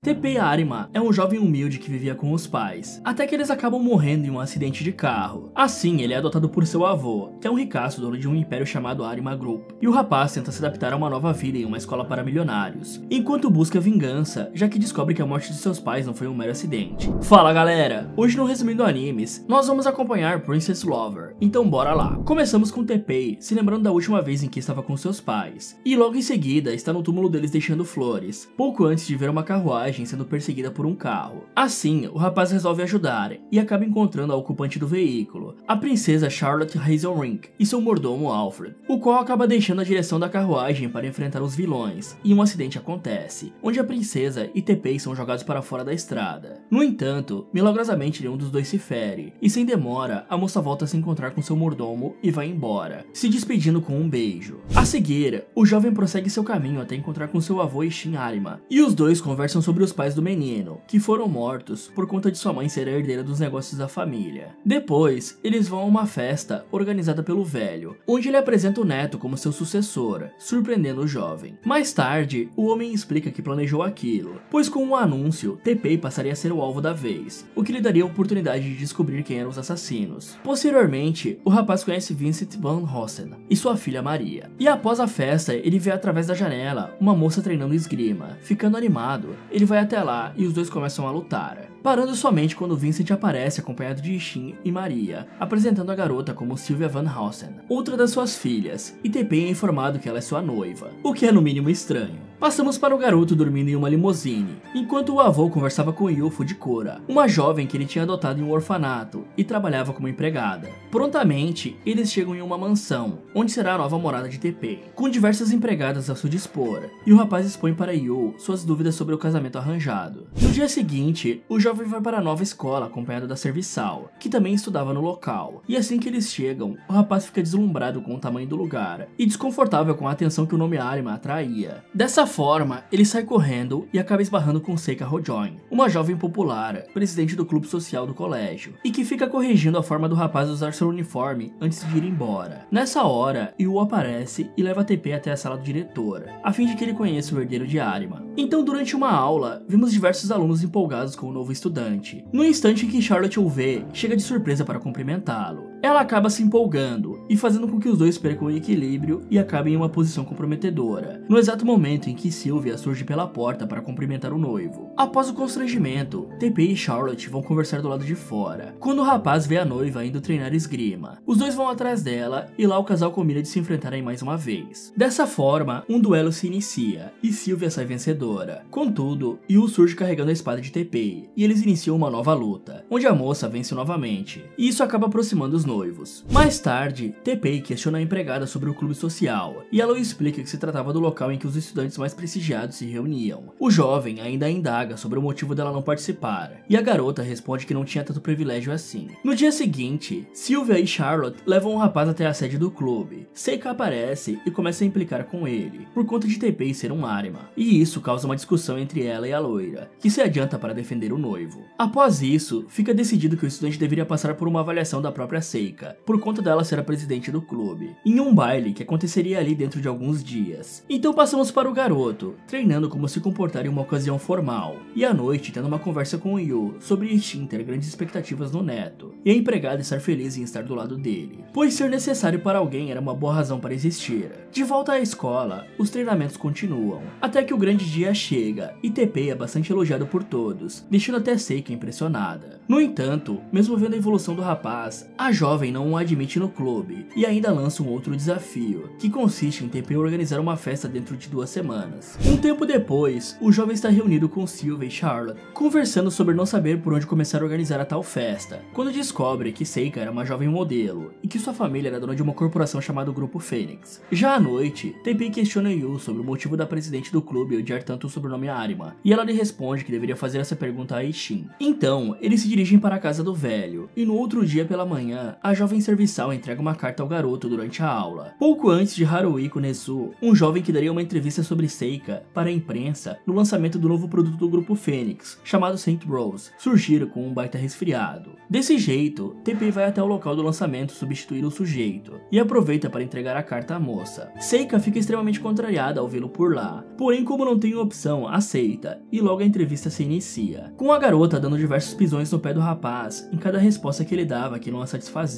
Teppei Arima é um jovem humilde que vivia com os pais, até que eles acabam morrendo em um acidente de carro. Assim, ele é adotado por seu avô, que é um ricaço dono de um império chamado Arima Group, e o rapaz tenta se adaptar a uma nova vida em uma escola para milionários, enquanto busca vingança, já que descobre que a morte de seus pais não foi um mero acidente. Fala galera, hoje no Resumindo Animes, nós vamos acompanhar Princess Lover, então bora lá. Começamos com Teppei se lembrando da última vez em que estava com seus pais, e logo em seguida está no túmulo deles deixando flores, pouco antes de ver uma carruagem sendo perseguida por um carro. Assim, o rapaz resolve ajudar e acaba encontrando a ocupante do veículo, a princesa Charlotte Hazelrink e seu mordomo Alfred, o qual acaba deixando a direção da carruagem para enfrentar os vilões, e um acidente acontece, onde a princesa e Teppei são jogados para fora da estrada. No entanto, milagrosamente nenhum dos dois se fere, e sem demora, a moça volta a se encontrar com seu mordomo e vai embora, se despedindo com um beijo. A seguir, o jovem prossegue seu caminho até encontrar com seu avô Ishin Arima, e os dois conversam sobre os pais do menino, que foram mortos por conta de sua mãe ser a herdeira dos negócios da família. Depois, eles vão a uma festa organizada pelo velho, onde ele apresenta o neto como seu sucessor, surpreendendo o jovem. Mais tarde, o homem explica que planejou aquilo, pois com o anúncio, Teppei passaria a ser o alvo da vez, o que lhe daria a oportunidade de descobrir quem eram os assassinos. Posteriormente, o rapaz conhece Vincent Van Hossen e sua filha Maria, e após a festa, ele vê através da janela uma moça treinando esgrima. Ficando animado, ele vai até lá e os dois começam a lutar, parando somente quando Vincent aparece acompanhado de Ishin e Maria, apresentando a garota como Sylvia Van Hossen, outra das suas filhas, e Teppei é informado que ela é sua noiva, o que é no mínimo estranho. Passamos para o garoto dormindo em uma limusine, enquanto o avô conversava com Yu Fujikura, uma jovem que ele tinha adotado em um orfanato e trabalhava como empregada. Prontamente, eles chegam em uma mansão, onde será a nova morada de Teppei, com diversas empregadas a seu dispor, e o rapaz expõe para Yu suas dúvidas sobre o casamento arranjado. No dia seguinte, o jovem vai para a nova escola acompanhado da serviçal, que também estudava no local, e assim que eles chegam, o rapaz fica deslumbrado com o tamanho do lugar, e desconfortável com a atenção que o nome Arima atraía. Dessa forma, ele sai correndo e acaba esbarrando com Seika Hojoin, uma jovem popular, presidente do clube social do colégio, e que fica corrigindo a forma do rapaz usar seu uniforme antes de ir embora. Nessa hora, Yu aparece e leva Teppei até a sala do diretor, a fim de que ele conheça o herdeiro de Arima. Então, durante uma aula, vimos diversos alunos empolgados com o novo estudante. No instante em que Charlotte o vê, chega de surpresa para cumprimentá-lo. Ela acaba se empolgando e fazendo com que os dois percam o equilíbrio e acabem em uma posição comprometedora, no exato momento em que Sylvia surge pela porta para cumprimentar o noivo. Após o constrangimento, Teppei e Charlotte vão conversar do lado de fora, quando o rapaz vê a noiva indo treinar esgrima. Os dois vão atrás dela e lá o casal combina de se enfrentarem mais uma vez. Dessa forma, um duelo se inicia e Sylvia sai vencedora. Contudo, Yu surge carregando a espada de Teppei e eles iniciam uma nova luta, onde a moça vence novamente, e isso acaba aproximando os noivos. Mais tarde, Teppei questiona a empregada sobre o clube social, e ela explica que se tratava do local em que os estudantes mais prestigiados se reuniam. O jovem ainda indaga sobre o motivo dela não participar, e a garota responde que não tinha tanto privilégio assim. No dia seguinte, Sylvia e Charlotte levam o rapaz até a sede do clube. Seika aparece e começa a implicar com ele, por conta de Teppei ser um Arima, e isso causa uma discussão entre ela e a loira, que se adianta para defender o noivo. Após isso, fica decidido que o estudante deveria passar por uma avaliação da própria Seika, por conta dela ser a presidente do clube, em um baile que aconteceria ali dentro de alguns dias. Então passamos para o garoto, treinando como se comportar em uma ocasião formal, e à noite tendo uma conversa com o Yu sobre Ishin ter grandes expectativas no neto, e a empregada estar feliz em estar do lado dele, pois ser necessário para alguém era uma boa razão para existir. De volta à escola, os treinamentos continuam, até que o grande dia chega, e Teppei é bastante elogiado por todos, deixando até Seika impressionada. No entanto, mesmo vendo a evolução do rapaz, a jovem não o admite no clube, e ainda lança um outro desafio, que consiste em Teppei organizar uma festa dentro de 2 semanas. Um tempo depois, o jovem está reunido com Sylvia e Charlotte, conversando sobre não saber por onde começar a organizar a tal festa, quando descobre que Seika era uma jovem modelo, e que sua família era dona de uma corporação chamada Grupo Fênix. Já à noite, Teppei questiona Yu sobre o motivo da presidente do clube odiar tanto o sobrenome Arima, e ela lhe responde que deveria fazer essa pergunta a Ishin. Então, eles se dirigem para a casa do velho, e no outro dia pela manhã, a jovem serviçal entrega uma carta ao garoto durante a aula. Pouco antes de Haruhi Nezu, um jovem que daria uma entrevista sobre Seika para a imprensa no lançamento do novo produto do grupo Fênix, chamado Saint Rose, surgiram com um baita resfriado. Desse jeito, Teppei vai até o local do lançamento substituir o sujeito, e aproveita para entregar a carta à moça. Seika fica extremamente contrariada ao vê-lo por lá, porém como não tem opção, aceita, e logo a entrevista se inicia, com a garota dando diversos pisões no pé do rapaz, em cada resposta que ele dava que não a satisfazia.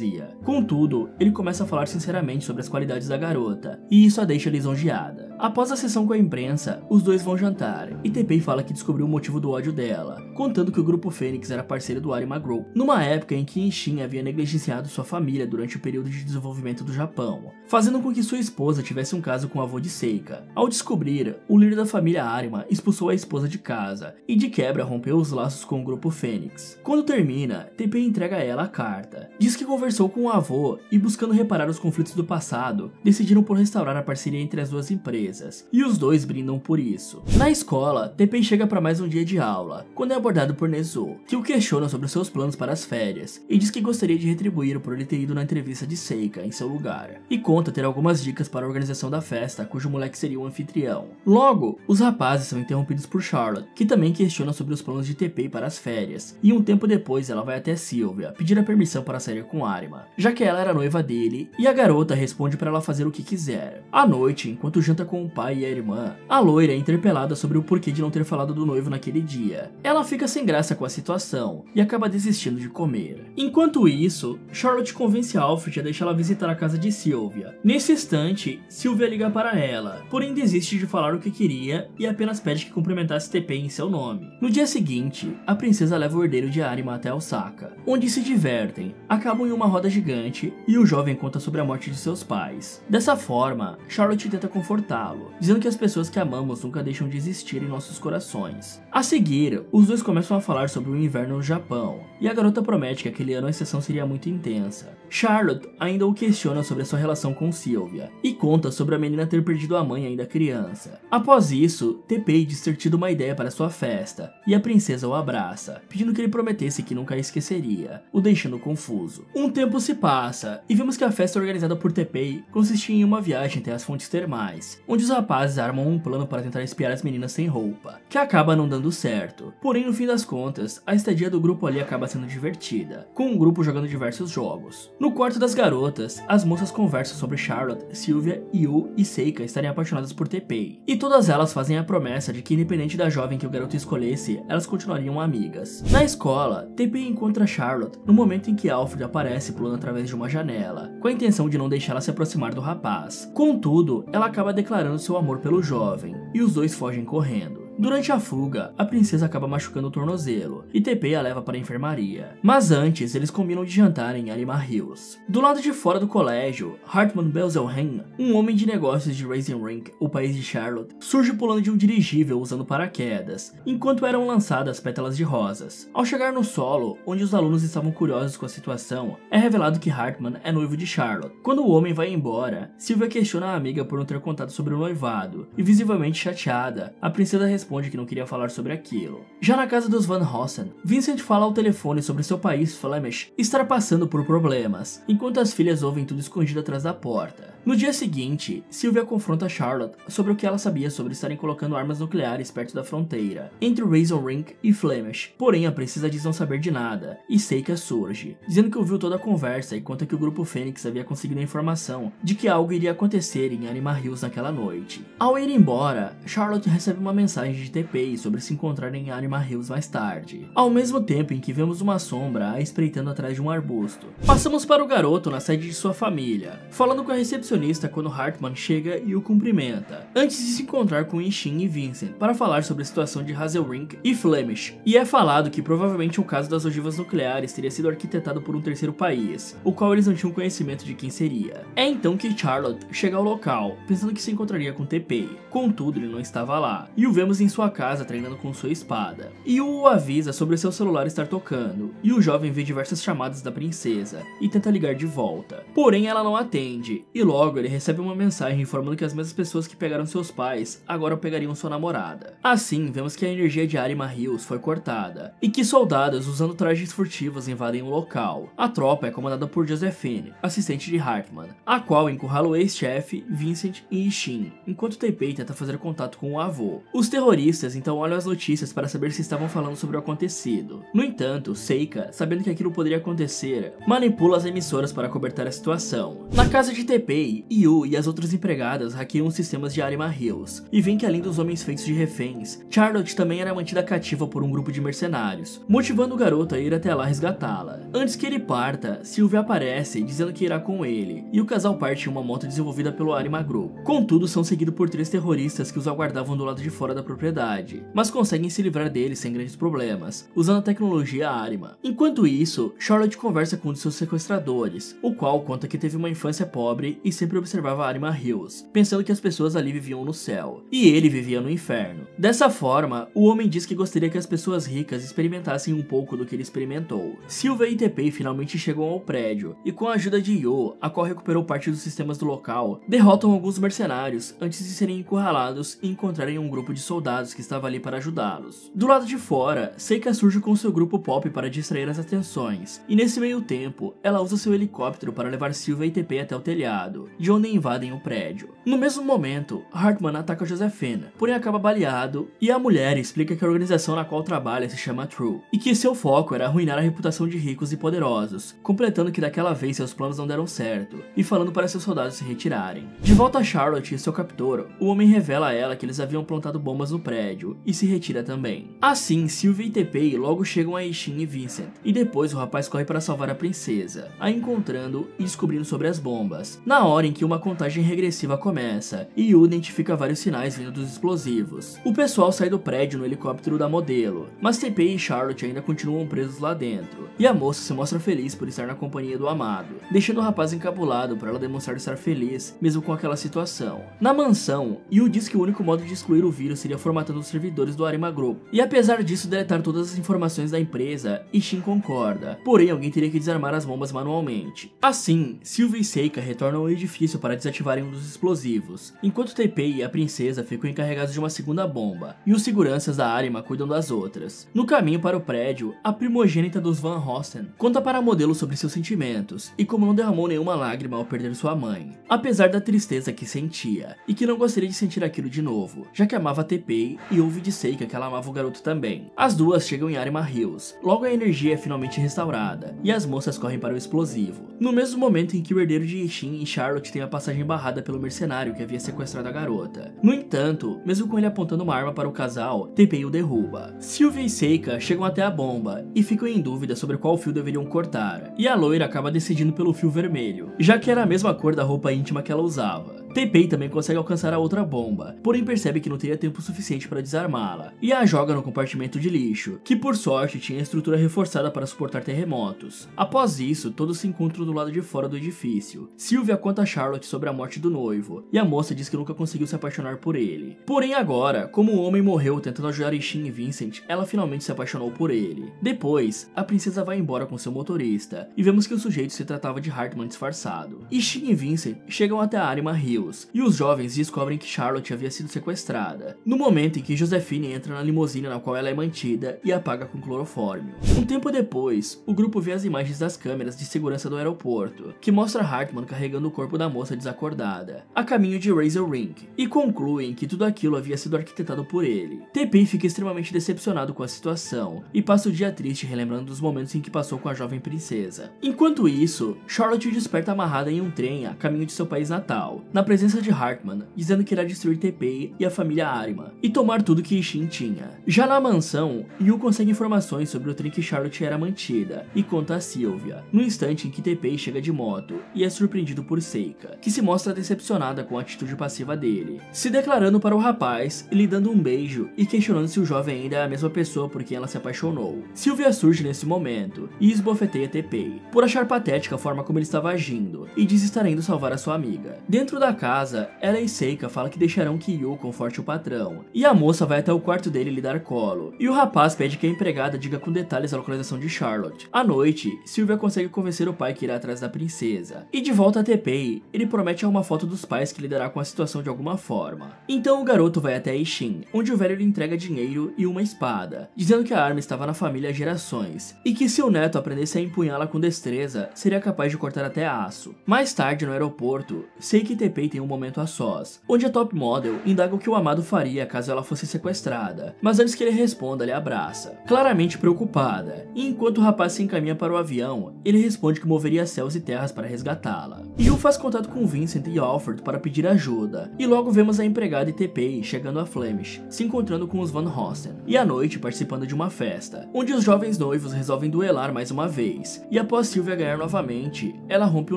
Contudo, ele começa a falar sinceramente sobre as qualidades da garota, e isso a deixa lisonjeada. Após a sessão com a imprensa, os dois vão jantar, e Teppei fala que descobriu o motivo do ódio dela, contando que o grupo Fênix era parceiro do Arima Group, numa época em que Ishin havia negligenciado sua família durante o período de desenvolvimento do Japão, fazendo com que sua esposa tivesse um caso com o avô de Seika. Ao descobrir, o líder da família Arima expulsou a esposa de casa, e de quebra rompeu os laços com o grupo Fênix. Quando termina, Teppei entrega a ela a carta. Diz que conversou com o avô e, buscando reparar os conflitos do passado, decidiram por restaurar a parceria entre as duas empresas, e os dois brindam por isso. Na escola, Teppei chega para mais um dia de aula, quando é abordado por Nezu, que o questiona sobre os seus planos para as férias, e diz que gostaria de retribuir por ele ter ido na entrevista de Seika em seu lugar, e conta ter algumas dicas para a organização da festa, cujo moleque seria o anfitrião. Logo, os rapazes são interrompidos por Charlotte, que também questiona sobre os planos de Teppei para as férias, e um tempo depois ela vai até Sylvia, pedir a permissão para sair com Arima, já que ela era noiva dele, e a garota responde para ela fazer o que quiser. À noite, enquanto janta com o pai e a irmã, a loira é interpelada sobre o porquê de não ter falado do noivo naquele dia. Ela fica sem graça com a situação, e acaba desistindo de comer. Enquanto isso, Charlotte convence Alfred a deixá-la visitar a casa de Sylvia. Nesse instante, Sylvia liga para ela, porém desiste de falar o que queria e apenas pede que cumprimentasse Teppei em seu nome. No dia seguinte, a princesa leva o herdeiro de Arima até Osaka, onde se divertem, acabam em uma roda gigante e o jovem conta sobre a morte de seus pais. Dessa forma, Charlotte tenta confortá-lo, dizendo que as pessoas que amamos nunca deixam de existir em nossos corações. A seguir, os dois começam a falar sobre o inverno no Japão, e a garota promete que aquele ano a estação seria muito intensa. Charlotte ainda o questiona sobre a sua relação com Sylvia, e conta sobre a menina ter perdido a mãe ainda criança. Após isso, Teppei diz ter tido uma ideia para sua festa, e a princesa o abraça, pedindo que ele prometesse que nunca a esqueceria, o deixando confuso. Um tempo se passa, e vemos que a festa organizada por Teppei consistia em uma viagem até as fontes termais, onde os rapazes armam um plano para tentar espiar as meninas sem roupa, que acaba não dando certo. Porém, no fim das contas, a estadia do grupo ali acaba sendo divertida, com o grupo jogando diversos jogos. No quarto das garotas, as moças conversam sobre Charlotte, Sylvia, Yu e Seika estarem apaixonadas por Teppei, e todas elas fazem a promessa de que, independente da jovem que o garoto escolhesse, elas continuariam amigas. Na escola, Teppei encontra Charlotte no momento em que Alfred aparece pulando através de uma janela, com a intenção de não deixá-la se aproximar do rapaz. Contudo, ela acaba declarando seu amor pelo jovem, e os dois fogem correndo. Durante a fuga, a princesa acaba machucando o tornozelo, e Teppei a leva para a enfermaria. Mas antes, eles combinam de jantar em Arima Hills. Do lado de fora do colégio, Hartman Belzelheim, um homem de negócios de Reisenring, o país de Charlotte, surge pulando de um dirigível usando paraquedas, enquanto eram lançadas pétalas de rosas. Ao chegar no solo, onde os alunos estavam curiosos com a situação, é revelado que Hartman é noivo de Charlotte. Quando o homem vai embora, Sylvia questiona a amiga por não ter contado sobre o noivado, e visivelmente chateada, a princesa responde que não queria falar sobre aquilo. Já na casa dos Van Hossen, Vincent fala ao telefone sobre seu país, Flemish, estar passando por problemas, enquanto as filhas ouvem tudo escondido atrás da porta. No dia seguinte, Sylvia confronta Charlotte sobre o que ela sabia sobre estarem colocando armas nucleares perto da fronteira, entre Reisenring e Flemish, porém a princesa diz não saber de nada, e Seika surge, dizendo que ouviu toda a conversa e conta que o grupo Fênix havia conseguido a informação de que algo iria acontecer em Arima Hills naquela noite. Ao ir embora, Charlotte recebe uma mensagem de Teppei sobre se encontrarem em Arima Hills mais tarde, ao mesmo tempo em que vemos uma sombra a espreitando atrás de um arbusto. Passamos para o garoto na sede de sua família, falando com a recepcionista quando Hartman chega e o cumprimenta, antes de se encontrar com Ishin e Vincent para falar sobre a situação de Hazelrink e Flemish, e é falado que provavelmente o caso das ogivas nucleares teria sido arquitetado por um terceiro país, o qual eles não tinham conhecimento de quem seria. É então que Charlotte chega ao local, pensando que se encontraria com Teppei, contudo ele não estava lá, e o vemos em sua casa treinando com sua espada. Yu o avisa sobre seu celular estar tocando, e o jovem vê diversas chamadas da princesa, e tenta ligar de volta, porém ela não atende, e logo Logo, ele recebe uma mensagem informando que as mesmas pessoas que pegaram seus pais agora pegariam sua namorada. Assim, vemos que a energia de Arima Hills foi cortada, e que soldados usando trajes furtivos invadem o local. A tropa é comandada por Josephine, assistente de Hartman, a qual encurrala o ex-chefe, Vincent e Ishin, enquanto Teipei tenta fazer contato com o avô. Os terroristas então olham as notícias para saber se estavam falando sobre o acontecido. No entanto, Seika, sabendo que aquilo poderia acontecer, manipula as emissoras para cobertar a situação. Na casa de Teipei, Yu e as outras empregadas hackeiam os sistemas de Arima Hills, e veem que além dos homens feitos de reféns, Charlotte também era mantida cativa por um grupo de mercenários, motivando o garoto a ir até lá resgatá-la. Antes que ele parta, Sylvia aparece dizendo que irá com ele, e o casal parte em uma moto desenvolvida pelo Arima Group. Contudo, são seguidos por 3 terroristas que os aguardavam do lado de fora da propriedade, mas conseguem se livrar deles sem grandes problemas, usando a tecnologia Arima. Enquanto isso, Charlotte conversa com um de seus sequestradores, o qual conta que teve uma infância pobre e sempre observava Arima Hills, pensando que as pessoas ali viviam no céu, e ele vivia no inferno. Dessa forma, o homem diz que gostaria que as pessoas ricas experimentassem um pouco do que ele experimentou. Sylvia e Teipei finalmente chegam ao prédio, e com a ajuda de Yu, a qual recuperou parte dos sistemas do local, derrotam alguns mercenários antes de serem encurralados e encontrarem um grupo de soldados que estava ali para ajudá-los. Do lado de fora, Seika surge com seu grupo pop para distrair as atenções, e nesse meio tempo, ela usa seu helicóptero para levar Sylvia e Teipei até o telhado, de onde invadem o prédio. No mesmo momento, Hartman ataca Josephine, porém acaba baleado, e a mulher explica que a organização na qual trabalha se chama True, e que seu foco era arruinar a reputação de ricos e poderosos, completando que daquela vez seus planos não deram certo, e falando para seus soldados se retirarem. De volta a Charlotte e seu captor, o homem revela a ela que eles haviam plantado bombas no prédio, e se retira também. Assim, Sylvia e Teipei logo chegam a Ishin e Vincent, e depois o rapaz corre para salvar a princesa, a encontrando e descobrindo sobre as bombas, na hora em que uma contagem regressiva começa, e Yu identifica vários sinais vindo dos explosivos. O pessoal sai do prédio no helicóptero da modelo, mas Teipei e Charlotte ainda continuam presos lá dentro, e a moça se mostra feliz por estar na companhia do amado, deixando o rapaz encabulado para ela demonstrar estar feliz, mesmo com aquela situação. Na mansão, Yu diz que o único modo de excluir o vírus seria formatando os servidores do Arima Group, e apesar disso deletar todas as informações da empresa, Ishin concorda, porém alguém teria que desarmar as bombas manualmente. Assim, Sylvia e Seika retornam ao edifício para desativarem um dos explosivos, enquanto Teipei e a princesa ficam encarregados de uma segunda bomba, e os seguranças da Arima cuidam das outras. No caminho para o prédio, a primogênita dos Van Hosten conta para a modelo sobre seus sentimentos, e como não derramou nenhuma lágrima ao perder sua mãe, apesar da tristeza que sentia, e que não gostaria de sentir aquilo de novo, já que amava Teipei e ouve de Seika que ela amava o garoto também. As duas chegam em Arima Hills, logo a energia é finalmente restaurada, e as moças correm para o explosivo. No mesmo momento em que o herdeiro de Ishin e Charlotte têm a passagem barrada pelo mercenário que havia sequestrado a garota. No entanto, mesmo com ele apontando uma arma para o casal, Teipei o derruba. Sylvia e Seika chegam até a bomba e ficam em dúvida sobre qual fio deveriam cortar, e a loira acaba decidindo pelo fio vermelho, já que era a mesma cor da roupa íntima que ela usava. Teipei também consegue alcançar a outra bomba, porém percebe que não teria tempo suficiente para desarmá-la, e a joga no compartimento de lixo, que por sorte tinha estrutura reforçada para suportar terremotos. Após isso, todos se encontram do lado de fora do edifício. Sylvia conta a Charlotte sobre a morte do noivo, e a moça diz que nunca conseguiu se apaixonar por ele. Porém agora, como o homem morreu tentando ajudar Ishin e Vincent, ela finalmente se apaixonou por ele. Depois, a princesa vai embora com seu motorista, e vemos que o sujeito se tratava de Hartman disfarçado. Ishin e Vincent chegam até a Arima Hills, e os jovens descobrem que Charlotte havia sido sequestrada, no momento em que Josephine entra na limusine na qual ela é mantida e apaga com clorofórmio. Um tempo depois, o grupo vê as imagens das câmeras de segurança do aeroporto, que mostra Hartman carregando o corpo da moça desacordada, a caminho de Razor Ring, e concluem que tudo aquilo havia sido arquitetado por ele. Teipei fica extremamente decepcionado com a situação, e passa o dia triste relembrando dos momentos em que passou com a jovem princesa. Enquanto isso, Charlotte desperta amarrada em um trem a caminho de seu país natal, na presença de Hartman, dizendo que irá destruir Teipei e a família Arima, e tomar tudo que Ishin tinha. Já na mansão, Yu consegue informações sobre o trem que Charlotte era mantida, e conta a Sylvia, no instante em que Teipei chega de moto, e é surpreendido por Seika, que se mostra decepcionada com a atitude passiva dele, se declarando para o rapaz, lhe dando um beijo, e questionando se o jovem ainda é a mesma pessoa por quem ela se apaixonou. Sylvia surge nesse momento, e esbofeteia Teipei, por achar patética a forma como ele estava agindo, e diz estar indo salvar a sua amiga. Dentro da casa, ela e Seika falam que deixarão que Yu conforte o patrão, e a moça vai até o quarto dele lhe dar colo, e o rapaz pede que a empregada diga com detalhes a localização de Charlotte. À noite, Sylvia consegue convencer o pai que irá atrás da princesa, e de volta a Teipei, TPEI, ele promete uma foto dos pais que lidará com a situação de alguma forma. Então o garoto vai até Ishin, onde o velho lhe entrega dinheiro e uma espada, dizendo que a arma estava na família há gerações, e que se o neto aprendesse a empunhá-la com destreza, seria capaz de cortar até aço. Mais tarde, no aeroporto, Seiki e TPEI tem um momento a sós, onde a top model indaga o que o amado faria caso ela fosse sequestrada, mas antes que ele responda, ele abraça, claramente preocupada, e enquanto o rapaz se encaminha para o avião, ele responde que moveria céus e terras para resgatá-la. Yu faz contato com Vincent e Alfred para pedir ajuda, e logo vemos a empregada e TPEI chegando a Flemish, se encontrando com os Van Hosten, e à noite participando de uma festa, onde os jovens noivos resolvem duelar mais uma vez, e após Sylvia ganhar novamente, ela rompe o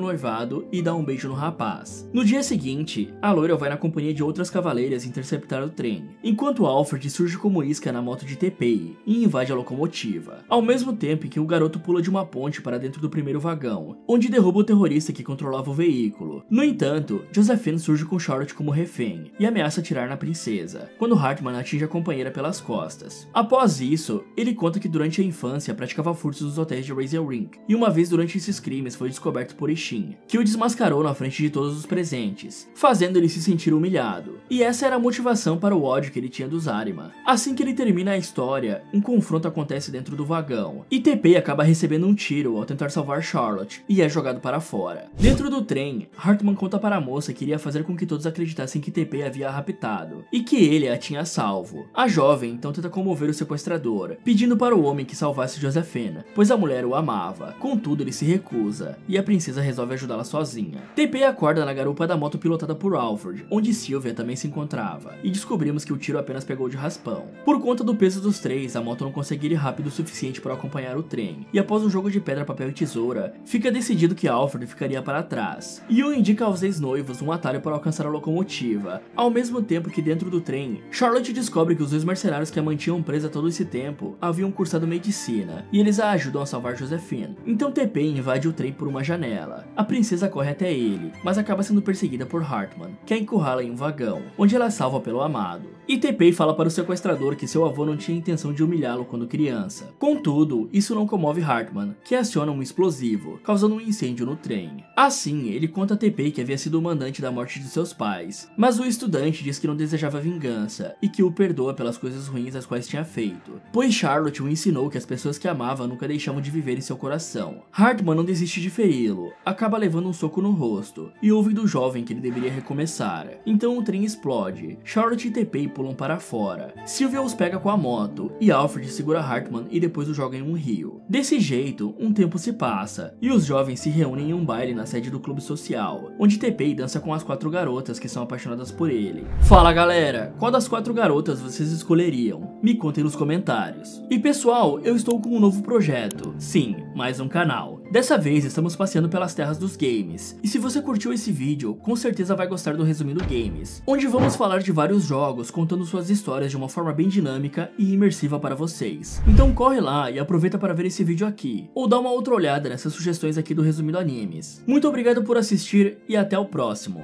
noivado e dá um beijo no rapaz. No dia seguinte, a loira vai na companhia de outras cavaleiras interceptar o trem, enquanto Alfred surge como isca na moto de TPEI e invade a locomotiva, ao mesmo tempo em que o garoto pula de uma ponte para dentro do primeiro vagão, onde derruba o terrorista que controlava o veículo. No entanto, Josephine surge com Charlotte como refém e ameaça atirar na princesa, quando Hartman atinge a companheira pelas costas. Após isso, ele conta que durante a infância praticava furtos nos hotéis de Razor Rink, e uma vez durante esses crimes foi descoberto por Ishin, que o desmascarou na frente de todos os presentes, fazendo ele se sentir humilhado. E essa era a motivação para o ódio que ele tinha dos Arima. Assim que ele termina a história, um confronto acontece dentro do vagão, e TPEI acaba recebendo um tiro ao tentar salvar Charlotte, e é jogado para fora. Dentro do trem, Hartman conta para a moça que iria fazer com que todos acreditassem que TPEI havia a raptado, e que ele a tinha salvo. A jovem então tenta comover o sequestrador, pedindo para o homem que salvasse Josephine, pois a mulher o amava. Contudo, ele se recusa, e a princesa resolve ajudá-la sozinha. TPEI acorda na garupa da moto pilotada por Alfred, onde Sylvia também se encontrava, e descobrimos que o tiro apenas pegou de raspão. Por conta do peso dos três, a moto não consegue ir rápido o suficiente para acompanhar o trem, e após um jogo de pedra, papel e tesoura, fica decidido que Alfred ficaria para trás. Yu indica aos ex-noivos um atalho para alcançar a locomotiva, ao mesmo tempo que dentro do trem, Charlotte descobre que os dois mercenários que a mantinham presa todo esse tempo haviam cursado medicina, e eles a ajudam a salvar Josephine. Então TPEI invade o trem por uma janela. A princesa corre até ele, mas acaba sendo perseguida por Hartman, que a encurrala em um vagão, onde ela é salva pelo amado. E TPEI fala para o sequestrador que seu avô não tinha intenção de humilhá-lo quando criança. Contudo, isso não comove Hartman, que aciona um explosivo, causando um incêndio no trem. Assim, ele conta a TPEI que havia sido o mandante da morte de seus pais, mas o estudante diz que não desejava vingança e que o perdoa pelas coisas ruins as quais tinha feito, pois Charlotte o ensinou que as pessoas que amava nunca deixavam de viver em seu coração. Hartman não desiste de feri-lo, acaba levando um soco no rosto e ouve do jovem que ele deveria recomeçar. Então o trem explode, Charlotte e TPEI pulam para fora. Sylvia os pega com a moto e Alfred segura Hartman e depois o joga em um rio. Desse jeito, um tempo se passa e os jovens se reúnem em um baile na sede do clube social, onde TPEI dança com as 4 garotas que são apaixonadas por ele. Fala galera, qual das 4 garotas vocês escolheriam? Me contem nos comentários. E pessoal, eu estou com um novo projeto. Sim, mais um canal. Dessa vez estamos passeando pelas terras dos games, e se você curtiu esse vídeo, com certeza vai gostar do Resumindo Games, onde vamos falar de vários jogos contando suas histórias de uma forma bem dinâmica e imersiva para vocês. Então corre lá e aproveita para ver esse vídeo aqui, ou dá uma outra olhada nessas sugestões aqui do Resumindo Animes. Muito obrigado por assistir e até o próximo.